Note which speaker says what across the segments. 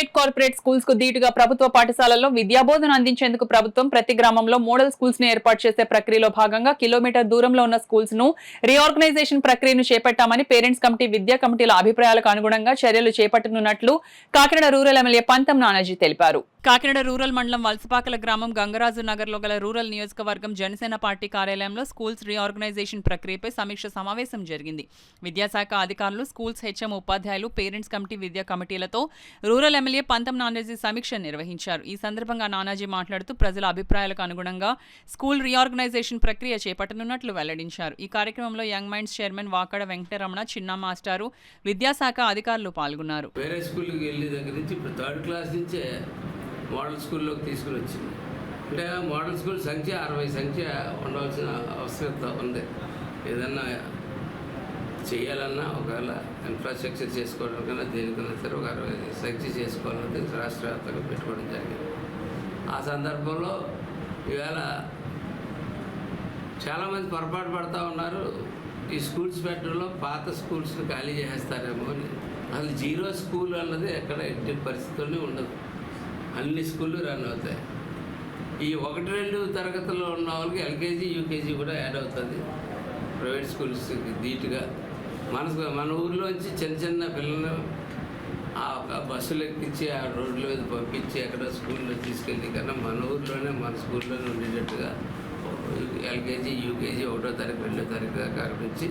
Speaker 1: Private corporate schools కు ధీటుగా ప్రభుత్వ పాఠశాలల్లో విద్యాబోధన అందించేందుకు ప్రభుత్వం ప్రతి గ్రామంలో మోడల్ స్కూల్స్ ను ఏర్పాటు చేసే ప్రక్రియలో భాగంగా కిలోమీటర్ దూరంలో ఉన్న స్కూల్స్ ను రీఆర్గనైజేషన్ ప్రక్రియను చేపట్టామని పేరెంట్స్ కమిటీ విద్యా కమిటీల అభిప్రాయాలకు అనుగుణంగా చర్యలు చేపట్టనున్నట్లు కాకినాడ రూరల్ ఎమ్మెల్యే పంతం నానాజీ తెలిపారు. కాకినాడ రూరల్ మండలం వలసపాకల గ్రామం గంగరాజు నగర్ లో గల రూరల్ నియోజకవర్గం జనసేన పార్టీ కార్యాలయంలో స్కూల్స్ రీఆర్గనైజేషన్ ప్రక్రియపై సమీక్ష సమావేశం జరిగింది. విద్యాశాఖ అధికారులు, స్కూల్స్ హెచ్ఎం ఉపాధ్యాయులు, పేరెంట్స్ కమిటీ విద్యా కమిటీలతో రూరల్ ఎమ్మెల్యే పంతం నానాజీ సమీక్ష నిర్వహించారు. ఈ సందర్భంగా నానాజీ మాట్లాడుతూ ప్రజల అభిప్రాయాలకు అనుగుణంగా స్కూల్ రీఆర్గనైజేషన్ ప్రక్రియ చేపట్టనున్నట్లు వెల్లడించారు. ఈ కార్యక్రమంలో young minds chairman Vakada Venkataramana, చిన్న మాస్టారు, విద్యాశాఖ అధికారులు పాల్గొన్నారు.
Speaker 2: మోడల్ స్కూల్లోకి తీసుకుని వచ్చింది. అంటే మోడల్ స్కూల్ సంఖ్య 60 సంఖ్య ఉండవలసిన అవసరత ఉంది. ఏదన్నా చేయాలన్నా ఒకవేళ ఇన్ఫ్రాస్ట్రక్చర్ చేసుకోవడానికన్నా దేనికన్నా సరే ఒక 60 సంఖ్య చేసుకోవాలన్నది రాష్ట్ర వ్యాప్తంగా పెట్టుకోవడం జరిగింది. ఆ సందర్భంలో ఈవేళ చాలామంది పొరపాటు పడుతూ ఉన్నారు. ఈ స్కూల్స్ పెట్టడంలో పాత స్కూల్స్ని ఖాళీ చేసేస్తారేమో అని. అసలు జీరో స్కూల్ అన్నది ఎక్కడ ఎట్టి పరిస్థితుల్లోనే ఉండదు. అన్ని స్కూళ్ళు రన్ అవుతాయి. ఈ 1-2 తరగతుల్లో ఉన్న వాళ్ళకి ఎల్కేజీ, యూకేజీ కూడా యాడ్ అవుతుంది. ప్రైవేట్ స్కూల్స్కి ధీటుగా మన ఊర్లోంచి చిన్న చిన్న పిల్లలు ఆ బస్సులు ఎక్కించి ఆ రోడ్ల మీద పంపించి ఎక్కడ స్కూల్లో తీసుకెళ్ళి కన్నా మన ఊర్లోనే మన స్కూల్లోనే ఉండేటట్టుగా ఎల్కేజీ, యూకేజీ 1వ తారీఖు 2వ తారీఖు దాకా నుంచి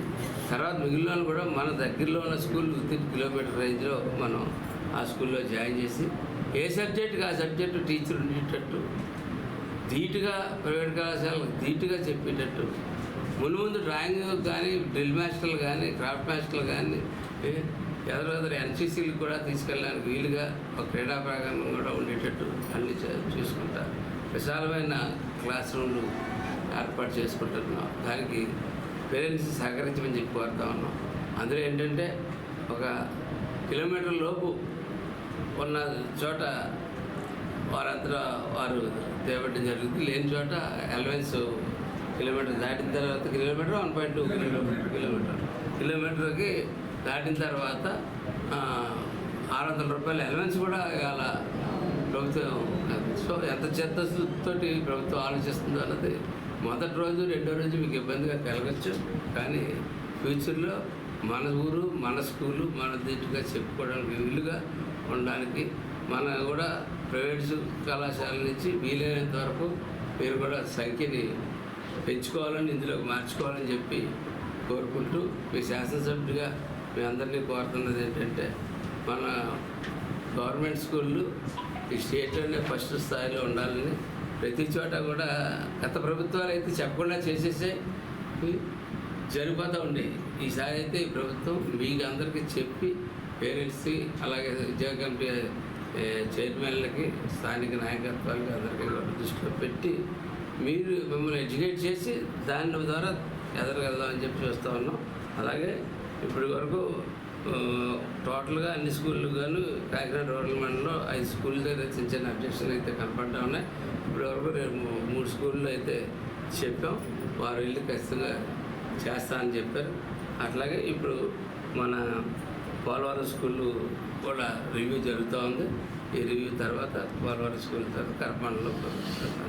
Speaker 2: తర్వాత మిగిలిన వాళ్ళు కూడా మన దగ్గరలో ఉన్న స్కూల్ 3 కిలోమీటర్ రేంజ్లో మనం ఆ స్కూల్లో జాయిన్ చేసి ఏ సబ్జెక్టుకి ఆ సబ్జెక్టు టీచర్ ఉండేటట్టు ధీటుగా ప్రైవేట్ కళాశాలకు ధీటుగా చెప్పేటట్టు ముందు డ్రాయింగ్ కానీ, డ్రిల్ మాస్టర్లు కానీ, క్రాఫ్ట్ మాస్టర్లు కానీ ఎదురు ఎన్సీసీలకు కూడా తీసుకెళ్ళడానికి వీలుగా ఒక క్రీడా ప్రాంగణం కూడా ఉండేటట్టు అన్ని చూసుకుంటారు. విశాలమైన క్లాస్ రూమ్లు ఏర్పాటు చేసుకుంటున్నాం. దానికి పేరెంట్స్ సహకరించమని చెప్పి కోరుతా ఉన్నాం. అందులో ఏంటంటే 1 కిలోమీటర్ లోపు ఉన్న చోట వారంతా వారు చేపట్టడం జరుగుతుంది. లేని చోట అలవెన్స్ కిలోమీటర్ దాటిన తర్వాత కిలోమీటర్ 1.2 కిలోమీటర్కి దాటిన తర్వాత 600 రూపాయల అలవెన్స్ కూడా ఇవాళ ప్రభుత్వం. సో ఎంత చిత్తశుద్ధితోటి ప్రభుత్వం ఆలోచిస్తుందో అన్నది మొదటి రోజు 2వ రోజు మీకు ఇబ్బందిగా కలగచ్చు. కానీ ఫ్యూచర్లో మన ఊరు, మన స్కూలు మన ధీటుగా చెప్పుకోవడానికి వీలుగా ఉండడానికి మన కూడా ప్రైవేట్ కళాశాల నుంచి వీలైనంత వరకు మీరు కూడా సంఖ్యని పెంచుకోవాలని, ఇందులోకి మార్చుకోవాలని చెప్పి కోరుకుంటూ మీ శాసనసభ్యుడిగా మీ అందరినీ కోరుతున్నది ఏంటంటే మన గవర్నమెంట్ స్కూళ్ళు ఈ స్టేట్లోనే ఫస్ట్ స్థాయిలో ఉండాలని ప్రతి చోట కూడా గత ప్రభుత్వాలు అయితే చెప్పకుండా చేసేసే జరిగిపోతూ ఉండేవి. ఈసారి అయితే ఈ ప్రభుత్వం మీకు అందరికీ చెప్పి పేరెంట్స్కి అలాగే విద్యా కమిటీ చైర్మన్లకి, స్థానిక నాయకత్వాలకి అందరికీ దృష్టిలో పెట్టి మిమ్మల్ని ఎడ్యుకేట్ చేసి దాని ద్వారా ఎదరగలదామని చెప్పి చూస్తూ ఉన్నాం. అలాగే ఇప్పటి వరకు టోటల్గా అన్ని స్కూళ్ళు గాను కాకినాడ రూరల్ మండలంలో 5 స్కూళ్ళ దగ్గర చిన్న చిన్న అబ్జెక్షన్లు అయితే కనపడతా ఉన్నాయి. ఇప్పటి వరకు 3 స్కూళ్ళు అయితే చెప్పాం. వారు వెళ్ళి ఖచ్చితంగా చేస్తా అని చెప్పారు. అట్లాగే ఇప్పుడు మన పోలవరం స్కూళ్ళు కూడా రివ్యూ జరుగుతూ ఉంది. ఈ రివ్యూ తర్వాత పోలవరం స్కూల్ తర్వాత కరపాండలో